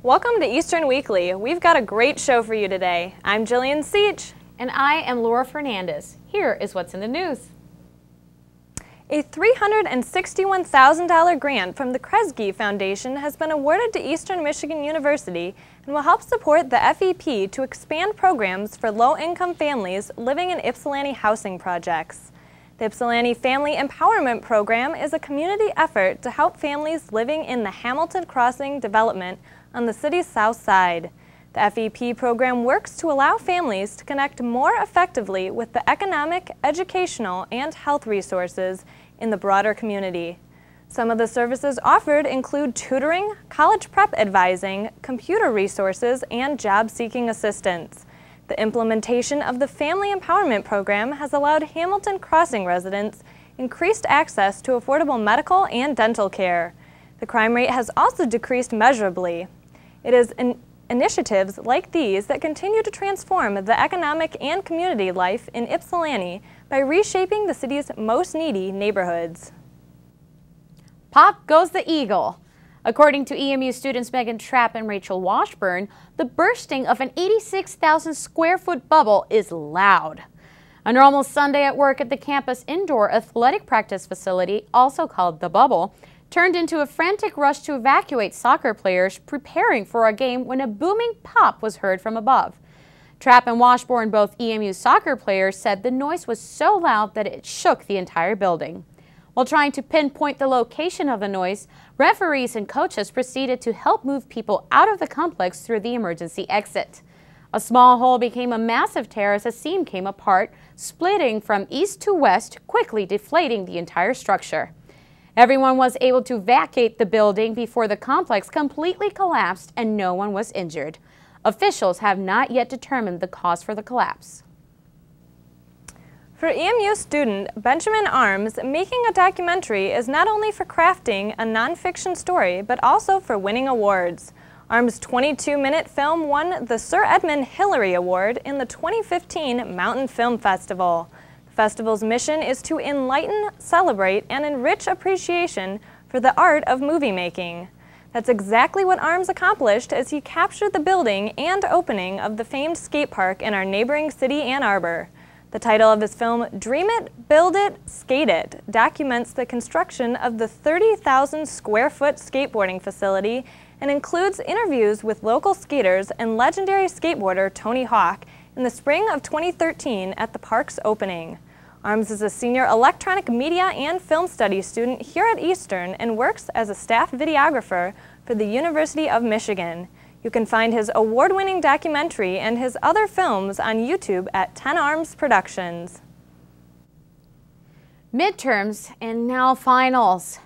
Welcome to Eastern Weekly. We've got a great show for you today. I'm Jillian Seach. And I am Laura Fernandez. Here is what's in the news. A $361,000 grant from the Kresge Foundation has been awarded to Eastern Michigan University and will help support the FEP to expand programs for low-income families living in Ypsilanti housing projects. The Ypsilanti Family Empowerment Program is a community effort to help families living in the Hamilton Crossing development on the city's south side. The FEP program works to allow families to connect more effectively with the economic, educational, and health resources in the broader community. Some of the services offered include tutoring, college prep advising, computer resources, and job-seeking assistance. The implementation of the Family Empowerment Program has allowed Hamilton Crossing residents increased access to affordable medical and dental care. The crime rate has also decreased measurably. It is initiatives like these that continue to transform the economic and community life in Ypsilanti by reshaping the city's most needy neighborhoods. Pop goes the Eagle. According to EMU students Megan Trapp and Rachel Washburn, the bursting of an 86,000 square foot bubble is loud. A normal Sunday at work at the campus indoor athletic practice facility, also called the Bubble, turned into a frantic rush to evacuate soccer players preparing for a game when a booming pop was heard from above. Trapp and Washburn, both EMU soccer players, said the noise was so loud that it shook the entire building. While trying to pinpoint the location of the noise, referees and coaches proceeded to help move people out of the complex through the emergency exit. A small hole became a massive tear as a seam came apart, splitting from east to west, quickly deflating the entire structure. Everyone was able to vacate the building before the complex completely collapsed and no one was injured. Officials have not yet determined the cause for the collapse. For EMU student Benjamin Arms, making a documentary is not only for crafting a nonfiction story, but also for winning awards. Arms' 22-minute film won the Sir Edmund Hillary Award in the 2015 Mountain Film Festival. The festival's mission is to enlighten, celebrate, and enrich appreciation for the art of movie making. That's exactly what Arms accomplished as he captured the building and opening of the famed skate park in our neighboring city, Ann Arbor. The title of his film, Dream It, Build It, Skate It, documents the construction of the 30,000 square foot skateboarding facility and includes interviews with local skaters and legendary skateboarder Tony Hawk in the spring of 2013 at the park's opening. Arms is a senior electronic media and film studies student here at Eastern and works as a staff videographer for the University of Michigan. You can find his award-winning documentary and his other films on YouTube at 10 Arms Productions. Midterms and now finals.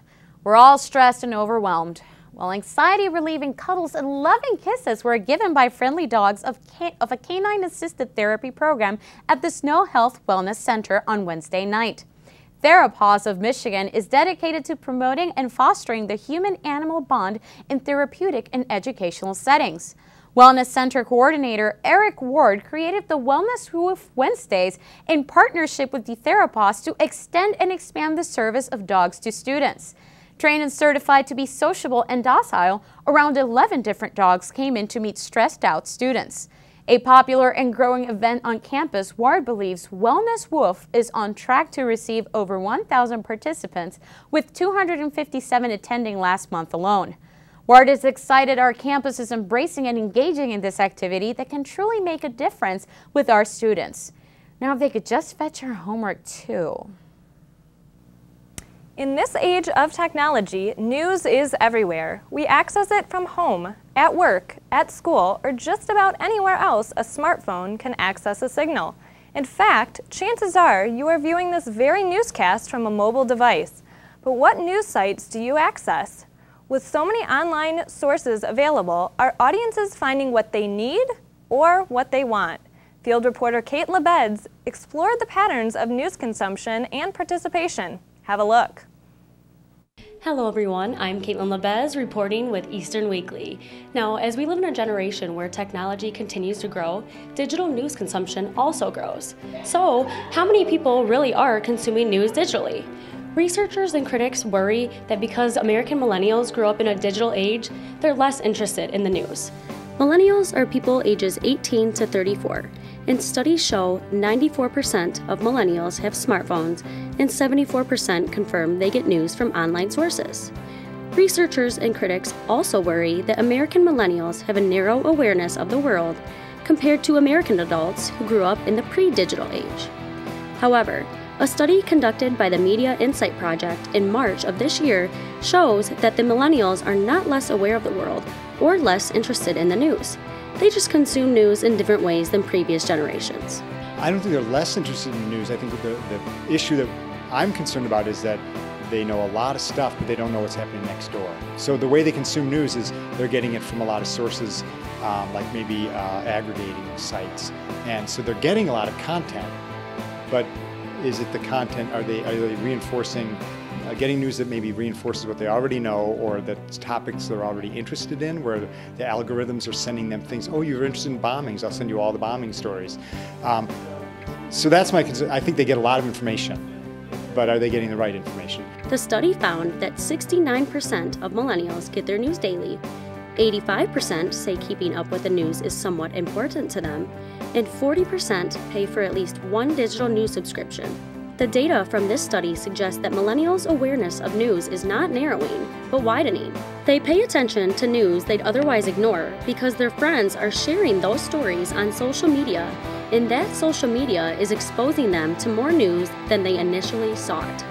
We're all stressed and overwhelmed. While anxiety-relieving cuddles and loving kisses were given by friendly dogs of a canine-assisted therapy program at the Snow Health Wellness Center on Wednesday night. TheraPaws of Michigan is dedicated to promoting and fostering the human-animal bond in therapeutic and educational settings. Wellness Center Coordinator Eric Ward created the Wellness Woof Wednesdays in partnership with the TheraPaws to extend and expand the service of dogs to students. Trained and certified to be sociable and docile, around 11 different dogs came in to meet stressed-out students. A popular and growing event on campus, Ward believes Wellness Woof is on track to receive over 1,000 participants, with 257 attending last month alone. Ward is excited our campus is embracing and engaging in this activity that can truly make a difference with our students. Now, if they could just fetch our homework too. In this age of technology, news is everywhere. We access it from home, at work, at school, or just about anywhere else a smartphone can access a signal. In fact, chances are you are viewing this very newscast from a mobile device. But what news sites do you access? With so many online sources available, are audiences finding what they need or what they want? Field reporter Kate Lebeds explored the patterns of news consumption and participation. Have a look. Hello everyone, I'm Caitlin Lebez reporting with Eastern Weekly. Now, as we live in a generation where technology continues to grow, digital news consumption also grows. So, how many people really are consuming news digitally? Researchers and critics worry that because American millennials grew up in a digital age, they're less interested in the news. Millennials are people ages 18 to 34, and studies show 94% of millennials have smartphones and 74% confirm they get news from online sources. Researchers and critics also worry that American millennials have a narrow awareness of the world compared to American adults who grew up in the pre-digital age. However, a study conducted by the Media Insight Project in March of this year shows that the millennials are not less aware of the world or less interested in the news. They just consume news in different ways than previous generations. I don't think they're less interested in the news. I think the issue that I'm concerned about is that they know a lot of stuff, but they don't know what's happening next door. So the way they consume news is they're getting it from a lot of sources, like maybe aggregating sites. And so they're getting a lot of content, but is it the content, are they reinforcing, getting news that maybe reinforces what they already know, or that topics they're already interested in, where the algorithms are sending them things, oh, you're interested in bombings, I'll send you all the bombing stories. So that's my concern. I think they get a lot of information, but are they getting the right information? The study found that 69% of millennials get their news daily, 85% say keeping up with the news is somewhat important to them, and 40% pay for at least one digital news subscription. The data from this study suggests that millennials' awareness of news is not narrowing, but widening. They pay attention to news they'd otherwise ignore because their friends are sharing those stories on social media, and that social media is exposing them to more news than they initially sought.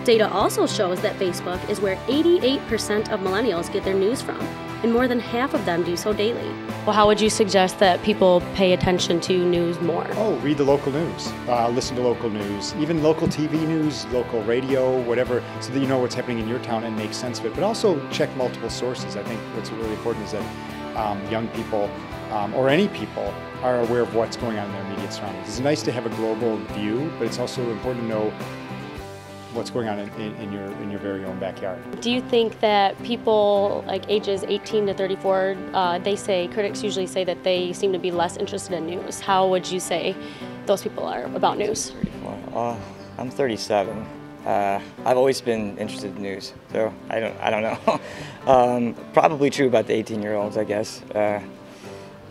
Data also shows that Facebook is where 88% of millennials get their news from, and more than half of them do so daily. Well, how would you suggest that people pay attention to news more? Oh, read the local news, listen to local news, even local TV news, local radio, whatever, so that you know what's happening in your town and make sense of it. But also check multiple sources. I think what's really important is that young people, or any people, are aware of what's going on in their immediate surroundings. It's nice to have a global view, but it's also important to know what's going on in your very own backyard. Do you think that people like ages 18 to 34, critics usually say that they seem to be less interested in news? How would you say those people are about news? 34. I'm 37. I've always been interested in news, so I don't know. Probably true about the 18-year-olds, I guess,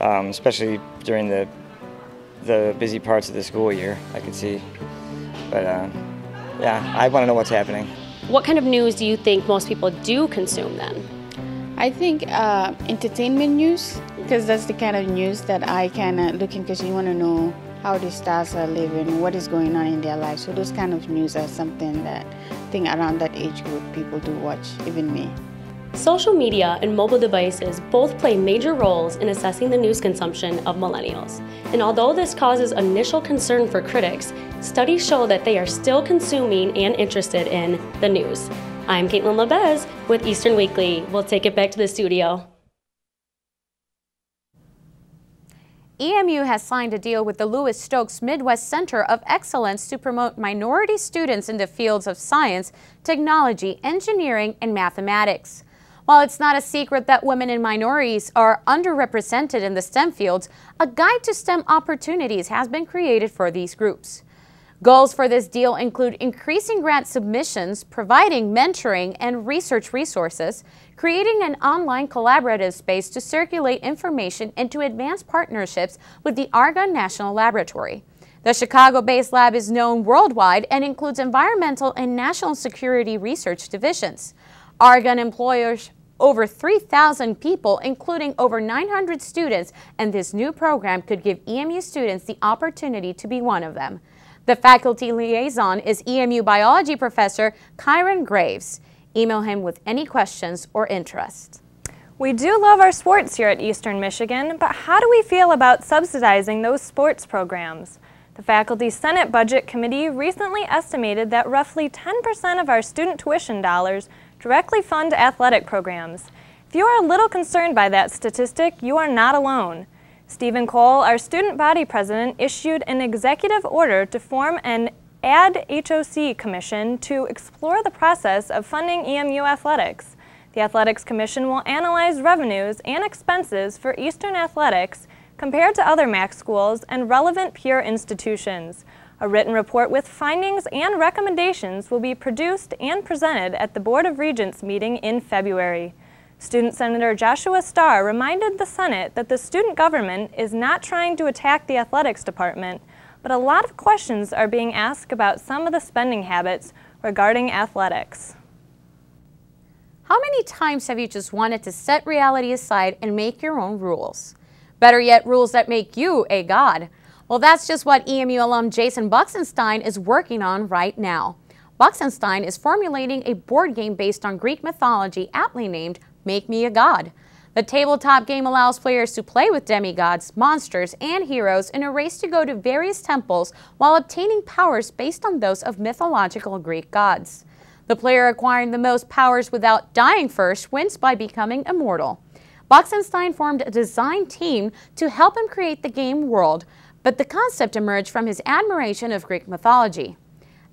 especially during the busy parts of the school year, I could see. But yeah, I want to know what's happening. What kind of news do you think most people do consume then? I think entertainment news, because that's the kind of news that I can look in, because you want to know how the stars are living, what is going on in their lives. So those kind of news are something that I think around that age group people do watch, even me. Social media and mobile devices both play major roles in assessing the news consumption of millennials. And although this causes initial concern for critics, studies show that they are still consuming and interested in the news. I'm Caitlin LeBez with Eastern Weekly. We'll take it back to the studio. EMU has signed a deal with the Louis Stokes Midwest Center of Excellence to promote minority students in the fields of science, technology, engineering, and mathematics. While it's not a secret that women and minorities are underrepresented in the STEM fields, a guide to STEM opportunities has been created for these groups. Goals for this deal include increasing grant submissions, providing mentoring and research resources, creating an online collaborative space to circulate information, and to advance partnerships with the Argonne National Laboratory. The Chicago-based lab is known worldwide and includes environmental and national security research divisions. Argonne employs over 3,000 people, including over 900 students, and this new program could give EMU students the opportunity to be one of them. The faculty liaison is EMU biology professor Kyron Graves. Email him with any questions or interest. We do love our sports here at Eastern Michigan, but how do we feel about subsidizing those sports programs? The Faculty Senate Budget Committee recently estimated that roughly 10% of our student tuition dollars directly fund athletic programs. If you are a little concerned by that statistic, you are not alone. Stephen Cole, our student body president, issued an executive order to form an AD-HOC commission to explore the process of funding EMU athletics. The Athletics Commission will analyze revenues and expenses for Eastern athletics, compared to other MAC schools and relevant peer institutions. A written report with findings and recommendations will be produced and presented at the Board of Regents meeting in February. Student Senator Joshua Starr reminded the Senate that the student government is not trying to attack the athletics department, but a lot of questions are being asked about some of the spending habits regarding athletics. How many times have you just wanted to set reality aside and make your own rules? Better yet, rules that make you a god. Well, that's just what EMU alum Jason Buxenstein is working on right now. Buxenstein is formulating a board game based on Greek mythology aptly named Make Me a God. The tabletop game allows players to play with demigods, monsters, and heroes in a race to go to various temples while obtaining powers based on those of mythological Greek gods. The player acquiring the most powers without dying first wins by becoming immortal. Buxenstein formed a design team to help him create the game world, but the concept emerged from his admiration of Greek mythology.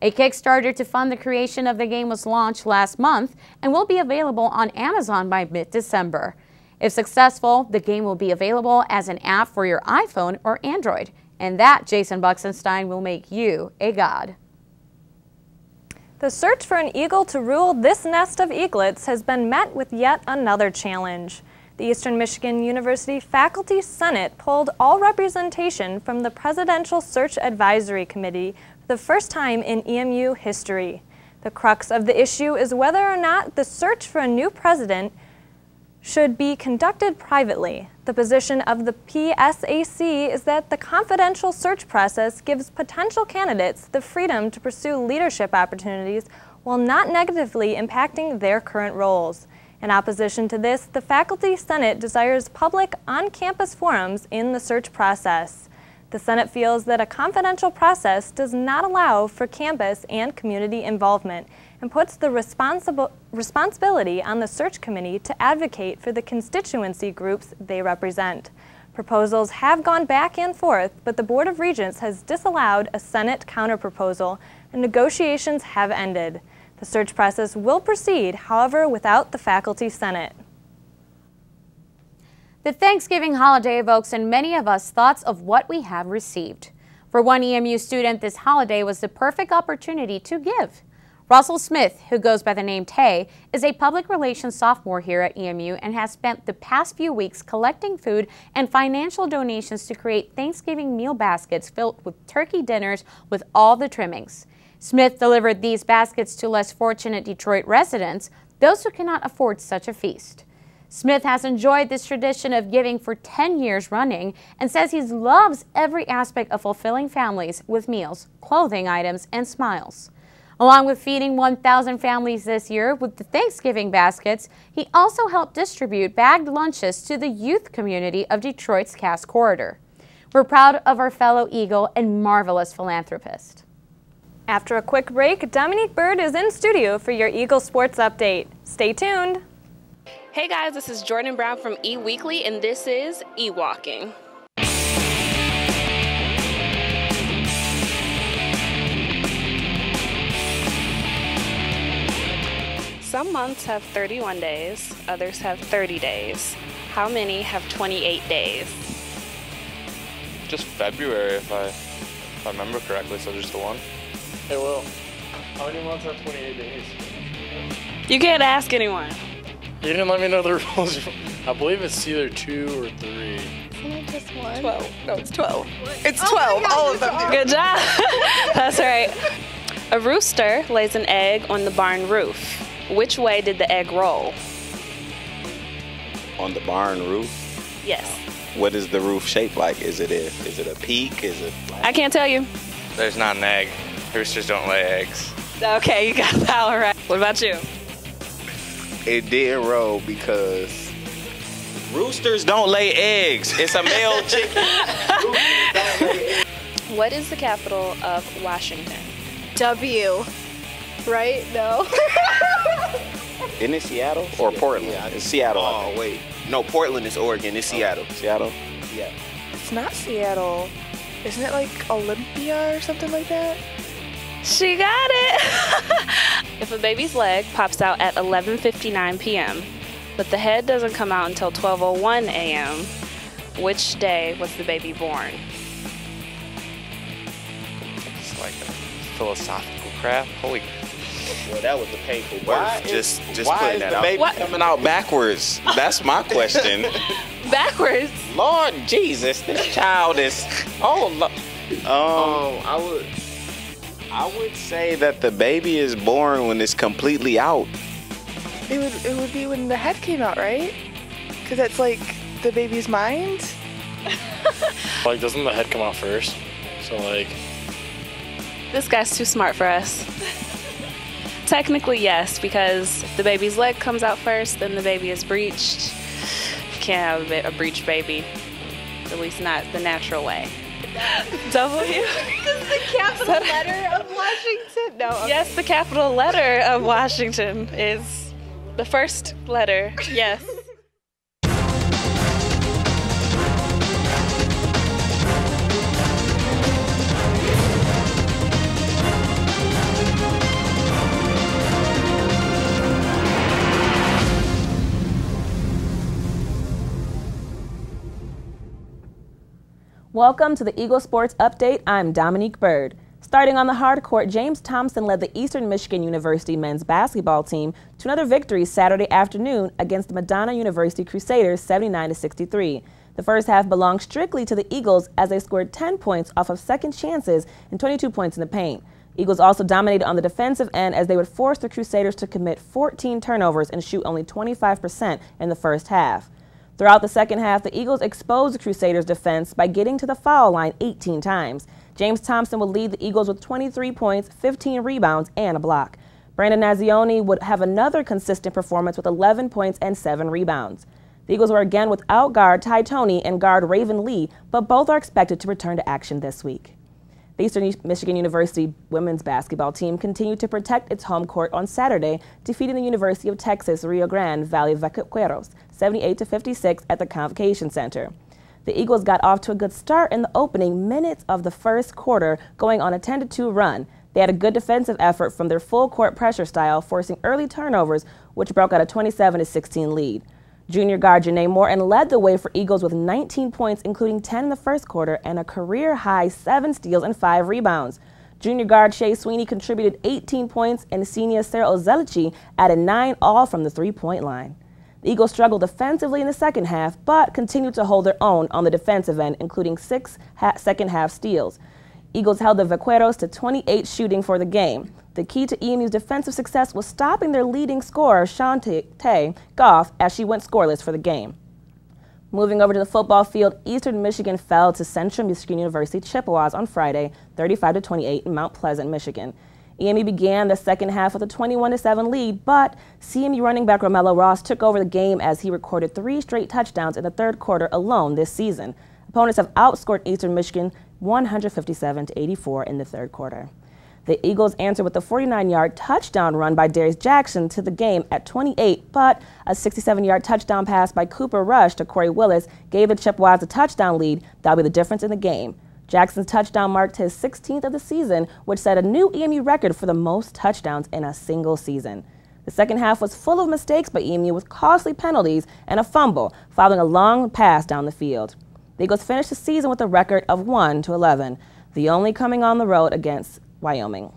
A Kickstarter to fund the creation of the game was launched last month and will be available on Amazon by mid-December. If successful, the game will be available as an app for your iPhone or Android, and that, Jason Buxenstein, will make you a god. The search for an eagle to rule this nest of eaglets has been met with yet another challenge. The Eastern Michigan University Faculty Senate pulled all representation from the Presidential Search Advisory Committee for the first time in EMU history. The crux of the issue is whether or not the search for a new president should be conducted privately. The position of the PSAC is that the confidential search process gives potential candidates the freedom to pursue leadership opportunities while not negatively impacting their current roles. In opposition to this, the Faculty Senate desires public on-campus forums in the search process. The Senate feels that a confidential process does not allow for campus and community involvement and puts the responsibility on the search committee to advocate for the constituency groups they represent. Proposals have gone back and forth, but the Board of Regents has disallowed a Senate counterproposal and negotiations have ended. The search process will proceed, however, without the Faculty Senate. The Thanksgiving holiday evokes in many of us thoughts of what we have received. For one EMU student, this holiday was the perfect opportunity to give. Russell Smith, who goes by the name Tay, is a public relations sophomore here at EMU and has spent the past few weeks collecting food and financial donations to create Thanksgiving meal baskets filled with turkey dinners with all the trimmings. Smith delivered these baskets to less fortunate Detroit residents, those who cannot afford such a feast. Smith has enjoyed this tradition of giving for 10 years running and says he loves every aspect of fulfilling families with meals, clothing items, and smiles. Along with feeding 1,000 families this year with the Thanksgiving baskets, he also helped distribute bagged lunches to the youth community of Detroit's Cass Corridor. We're proud of our fellow Eagle and marvelous philanthropist. After a quick break, Dominique Bird is in studio for your Eagle Sports Update. Stay tuned. Hey guys, this is Jordan Brown from E-Weekly, and this is E-Walking. Some months have 31 days, others have 30 days. How many have 28 days? Just February, if I remember correctly, so just the one. Hey, Will, how many months have 28 days? You can't ask anyone. You didn't let me know the rules. I believe it's either 2 or 3. Isn't it just one? 12. No, it's 12. It's 12, all of them do. Good job. That's right. A rooster lays an egg on the barn roof. Which way did the egg roll? On the barn roof? Yes. What is the roof shaped like? Is it a peak? Is it flat? I can't tell you. There's not an egg. Roosters don't lay eggs. Okay, you got that one right. What about you? It did roll because roosters don't lay eggs. It's a male chicken. Roosters don't lay eggs. What is the capital of Washington? W. Right? No. Isn't it Seattle or Portland? Yeah, it's Seattle. Oh, wait. No, Portland is Oregon. It's Seattle. Seattle? Yeah. It's not Seattle. Isn't it like Olympia or something like that? She got it! If a baby's leg pops out at 11:59 p.m., but the head doesn't come out until 12:01 a.m., Which day was the baby born? It's like a philosophical crap. Holy. Well, that was a painful Why birth. is- Just why putting is that the out. baby coming out backwards? That's my question. Backwards. Lord Jesus, this child is. I would say that the baby is born when it's completely out. It would be when the head came out, right? Because that's like the baby's mind. Like, doesn't the head come out first? So, like, This guy's too smart for us. Technically, yes, because if the baby's leg comes out first, then the baby is breached. You can't have a breached baby, at least not the natural way. W? The capital letter of Washington? No. Okay. Yes, the capital letter of Washington is the first letter, yes. Welcome to the Eagle Sports Update. I'm Dominique Bird. Starting on the hard court, James Thompson led the Eastern Michigan University men's basketball team to another victory Saturday afternoon against the Madonna University Crusaders 79-63. The first half belonged strictly to the Eagles as they scored 10 points off of second chances and 22 points in the paint. Eagles also dominated on the defensive end as they would force the Crusaders to commit 14 turnovers and shoot only 25% in the first half. Throughout the second half, the Eagles exposed the Crusaders' defense by getting to the foul line 18 times. James Thompson would lead the Eagles with 23 points, 15 rebounds, and a block. Brandon Nazioni would have another consistent performance with 11 points and 7 rebounds. The Eagles were again without guard Ty Toney and guard Raven Lee, but both are expected to return to action this week. The Eastern Michigan University women's basketball team continued to protect its home court on Saturday, defeating the University of Texas Rio Grande Valley Vaqueros 78-56 at the Convocation Center. The Eagles got off to a good start in the opening minutes of the first quarter, going on a 10-2 run. They had a good defensive effort from their full court pressure style, forcing early turnovers, which broke out a 27-16 lead. Junior guard Janae Morton led the way for Eagles with 19 points, including 10 in the first quarter, and a career-high 7 steals and 5 rebounds. Junior guard Shea Sweeney contributed 18 points, and senior Sarah Ozelici added 9, all from the three-point line. The Eagles struggled defensively in the second half, but continued to hold their own on the defensive end, including 6 second-half steals. Eagles held the Vaqueros to 28 shooting for the game. The key to EMU's defensive success was stopping their leading scorer, Shante Goff, as she went scoreless for the game. Moving over to the football field, Eastern Michigan fell to Central Michigan University Chippewas on Friday, 35-28 in Mount Pleasant, Michigan. EMU began the second half with a 21-7 lead, but CMU running back Romello Ross took over the game as he recorded 3 straight touchdowns in the third quarter alone this season. Opponents have outscored Eastern Michigan 157-84 in the third quarter. The Eagles answered with a 49-yard touchdown run by Darius Jackson to the game at 28, but a 67-yard touchdown pass by Cooper Rush to Corey Willis gave the Chippewas a touchdown lead that will be the difference in the game. Jackson's touchdown marked his 16th of the season, which set a new EMU record for the most touchdowns in a single season. The second half was full of mistakes by EMU with costly penalties and a fumble following a long pass down the field. The Eagles finished the season with a record of 1-11, the only coming on the road against Wyoming.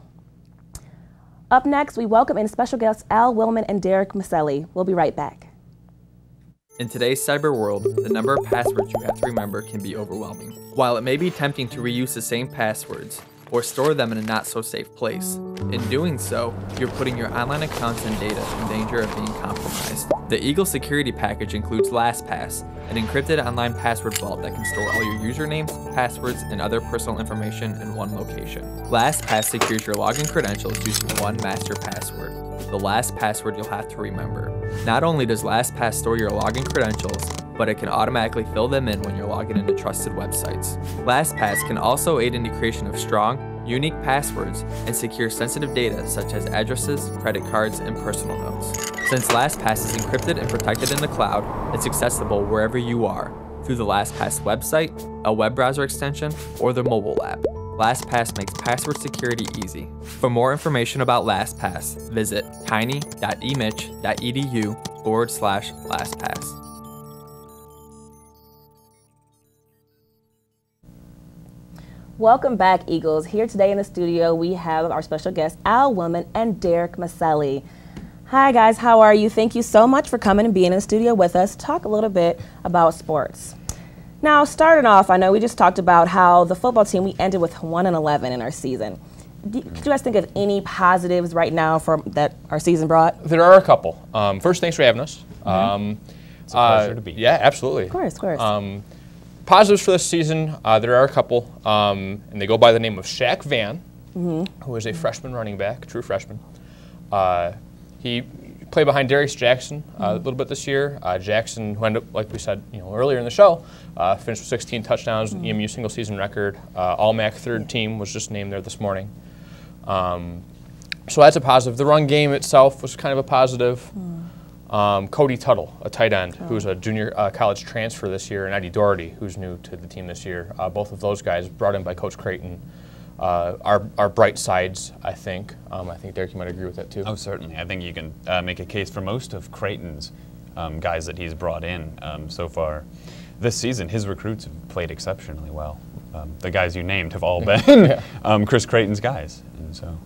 Up next, we welcome in special guests Al Willman and Derek Maselli. We'll be right back. In today's cyber world, the number of passwords you have to remember can be overwhelming. While it may be tempting to reuse the same passwords or store them in a not-so-safe place, in doing so, you're putting your online accounts and data in danger of being compromised. The Eagle security package includes LastPass, an encrypted online password vault that can store all your usernames, passwords, and other personal information in one location. LastPass secures your login credentials using one master password, the last password you'll have to remember. Not only does LastPass store your login credentials, but it can automatically fill them in when you're logging into trusted websites. LastPass can also aid in the creation of strong, unique passwords and secure sensitive data such as addresses, credit cards, and personal notes. Since LastPass is encrypted and protected in the cloud, it's accessible wherever you are, through the LastPass website, a web browser extension, or the mobile app. LastPass makes password security easy. For more information about LastPass, visit tiny.emich.edu/LastPass. Welcome back, Eagles. Here today in the studio, we have our special guests, Al Willman and Derek Maselli. Hi, guys. How are you? Thank you so much for coming and being in the studio with us. Talk a little bit about sports. Now, starting off, I know we just talked about how the football team, we ended with 1-11 in our season. Could you guys think of any positives right now that our season brought? There are a couple. First, thanks for having us. It's a pleasure to be here. Yeah, absolutely. Of course, of course. Positives for this season, there are a couple, and they go by the name of Shaq Van, who is a freshman running back, true freshman. He played behind Darius Jackson a little bit this year. Jackson, who ended up, like we said earlier in the show, finished with 16 touchdowns, EMU single season record. All-MAC third team was just named there this morning. So that's a positive. The run game itself was kind of a positive. Cody Tuttle, a tight end, who's a junior college transfer this year, and Eddie Doherty, who's new to the team this year. Both of those guys brought in by Coach Creighton are bright sides, I think. I think Derek, you might agree with that too. Oh, certainly. I think you can make a case for most of Creighton's guys that he's brought in so far this season. His recruits have played exceptionally well. The guys you named have all been Chris Creighton's guys, and so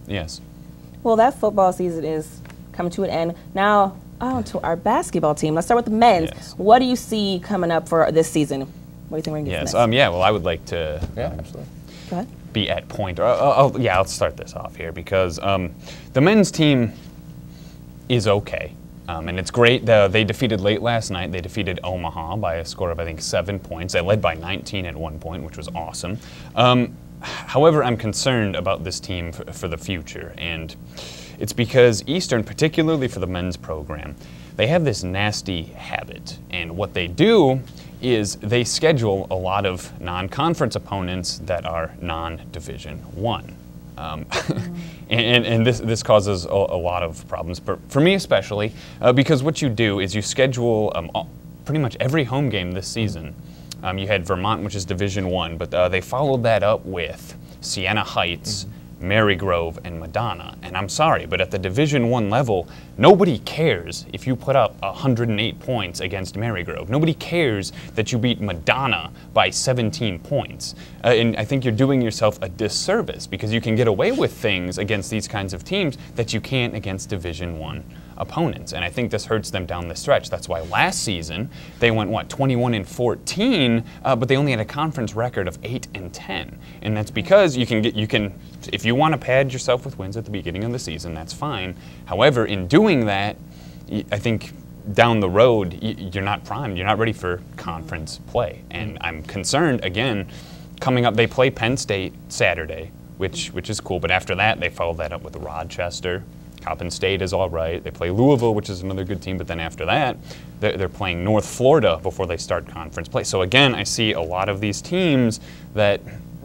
yes. Well, that football season is coming to an end now. On to our basketball team. Let's start with the men's. Yes. What do you see coming up for this season? What do you think we're going to get? Yes. Yeah. Well, I would like to. Absolutely. Go ahead. Be at point. I'll start this off here because the men's team is okay, and it's great. They defeated late last night. They defeated Omaha by a score of I think 7 points. They led by 19 at one point, which was awesome. However, I'm concerned about this team for the future, and it's because Eastern, particularly for the men's program, they have this nasty habit. And what they do is they schedule a lot of non-conference opponents that are non-Division I. And this causes a lot of problems, for me especially, because what you do is you schedule pretty much every home game this season. You had Vermont, which is Division I, but they followed that up with Siena Heights, Marygrove, and Madonna. And I'm sorry, but at the Division I level, nobody cares if you put up 108 points against Marygrove. Nobody cares that you beat Madonna by 17 points. And I think you're doing yourself a disservice because you can get away with things against these kinds of teams that you can't against Division I opponents. And I think this hurts them down the stretch. That's why last season they went, 21-14, but they only had a conference record of 8-10. And that's because you can, if you want to pad yourself with wins at the beginning of the season, that's fine. However, in doing that, I think down the road, you're not primed. You're not ready for conference play. And I'm concerned, again, coming up, they play Penn State Saturday, which is cool. But after that, they follow that up with Rochester. Coppin State is all right. They play Louisville, which is another good team. But then after that, they're playing North Florida before they start conference play. So again, I see a lot of these teams that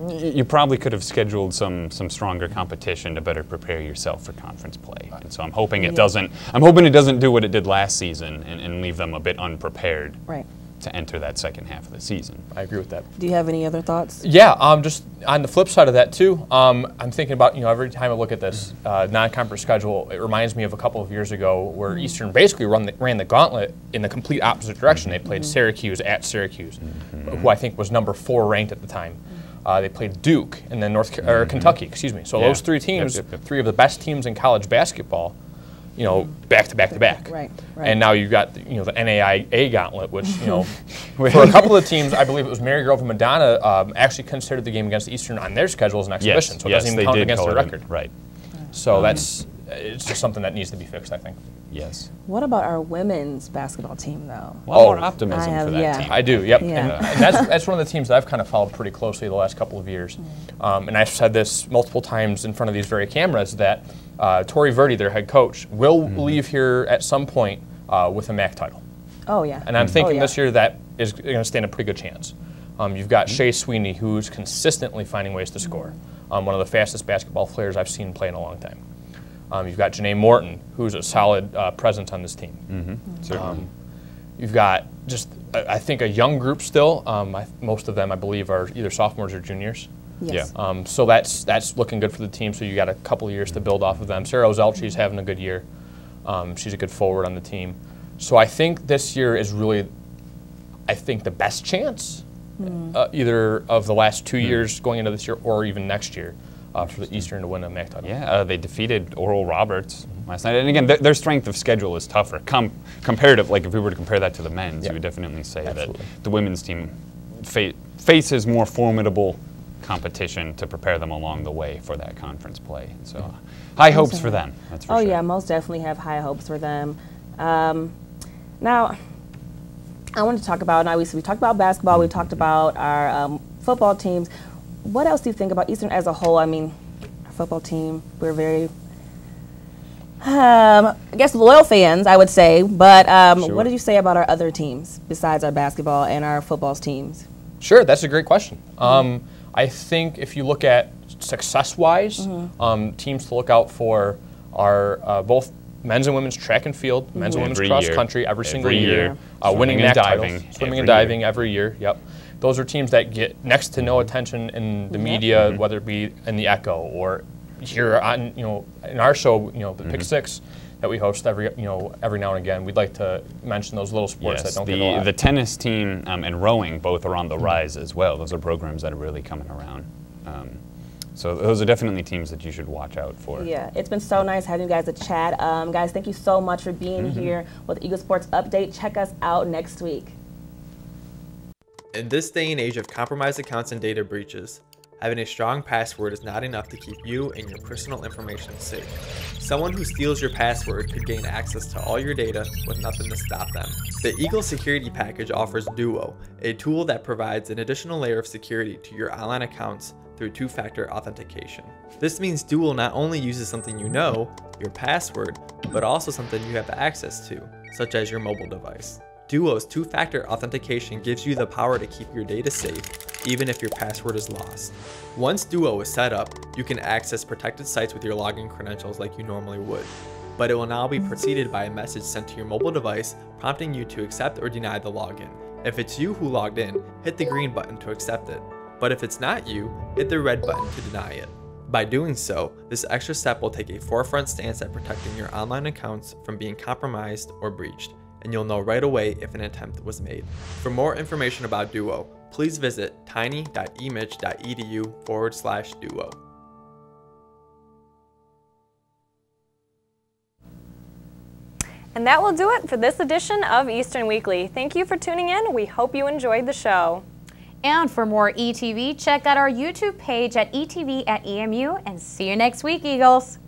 you probably could have scheduled some stronger competition to better prepare yourself for conference play. And so I'm hoping it doesn't. I'm hoping it doesn't do what it did last season and leave them a bit unprepared. Right. To enter that second half of the season. I agree with that. Do you have any other thoughts? Yeah, just on the flip side of that too, I'm thinking about, every time I look at this non-conference schedule, it reminds me of a couple of years ago where Eastern basically ran the gauntlet in the complete opposite direction. They played Syracuse at Syracuse, who I think was number 4 ranked at the time. They played Duke and then Kentucky, excuse me. So those 3 teams, 3 of the best teams in college basketball, back to back to back. Right. And now you've got the NAIA gauntlet, which for a couple of teams, I believe it was Marygrove and Madonna, actually considered the game against Eastern on their schedule as an exhibition, so it doesn't even count against their record. Right. So it's just something that needs to be fixed, I think. Yes. What about our women's basketball team, though? A lot more optimism for that team. I do. Yep. Yeah. And that's one of the teams that I've kind of followed pretty closely the last couple of years. And I've said this multiple times in front of these very cameras that Tori Verdi, their head coach, will leave here at some point with a MAC title. Oh, yeah. And I'm thinking this year that is going to stand a pretty good chance. You've got Shea Sweeney, who's consistently finding ways to score. One of the fastest basketball players I've seen play in a long time. You've got Janae Morton, who's a solid presence on this team. You've got just, I think, a young group still. Most of them, I believe, are either sophomores or juniors. Yes. So that's looking good for the team. So you got a couple of years to build off of them. Sarah Ozelchi's having a good year. She's a good forward on the team. So I think this year is really, the best chance either of the last 2 years going into this year or even next year for the Eastern to win a MAC title. Yeah, they defeated Oral Roberts last night. And again, their strength of schedule is tougher. Comparative, like if we were to compare that to the men's, you would definitely say that the women's team faces more formidable competition to prepare them along the way for that conference play. So high hopes for them, that's for sure. Yeah, most definitely have high hopes for them. Now, I want to talk about, now we talked about basketball, we talked about our football teams. What else do you think about Eastern as a whole? I mean, our football team, we're very, I guess, loyal fans, I would say. But what did you say about our other teams besides our basketball and our football teams? Sure, that's a great question. I think if you look at success-wise, teams to look out for are both men's and women's track and field, men's and women's cross country every single year, winning MAC titles, swimming and diving every year. Yep, those are teams that get next to no attention in the media, whether it be in the Echo or here on in our show, the Pick Six that we host every now and again. We'd like to mention those little sports that don't get a lot. The tennis team and rowing both are on the rise as well. Those are programs that are really coming around. So those are definitely teams that you should watch out for. Yeah, it's been so nice having you guys to chat. Guys, thank you so much for being here with Eagle Sports Update. Check us out next week. In this day and age of compromised accounts and data breaches, having a strong password is not enough to keep you and your personal information safe. Someone who steals your password could gain access to all your data with nothing to stop them. The Eagle Security Package offers Duo, a tool that provides an additional layer of security to your online accounts through two-factor authentication. This means Duo not only uses something you know, your password, but also something you have access to, such as your mobile device. Duo's two-factor authentication gives you the power to keep your data safe, even if your password is lost. Once Duo is set up, you can access protected sites with your login credentials like you normally would. But it will now be preceded by a message sent to your mobile device prompting you to accept or deny the login. If it's you who logged in, hit the green button to accept it. But if it's not you, hit the red button to deny it. By doing so, this extra step will take a forefront stance at protecting your online accounts from being compromised or breached, and you'll know right away if an attempt was made. For more information about Duo, please visit tiny.emich.edu/Duo. And that will do it for this edition of Eastern Weekly. Thank you for tuning in. We hope you enjoyed the show. And for more ETV, check out our YouTube page at ETV at EMU, and see you next week, Eagles.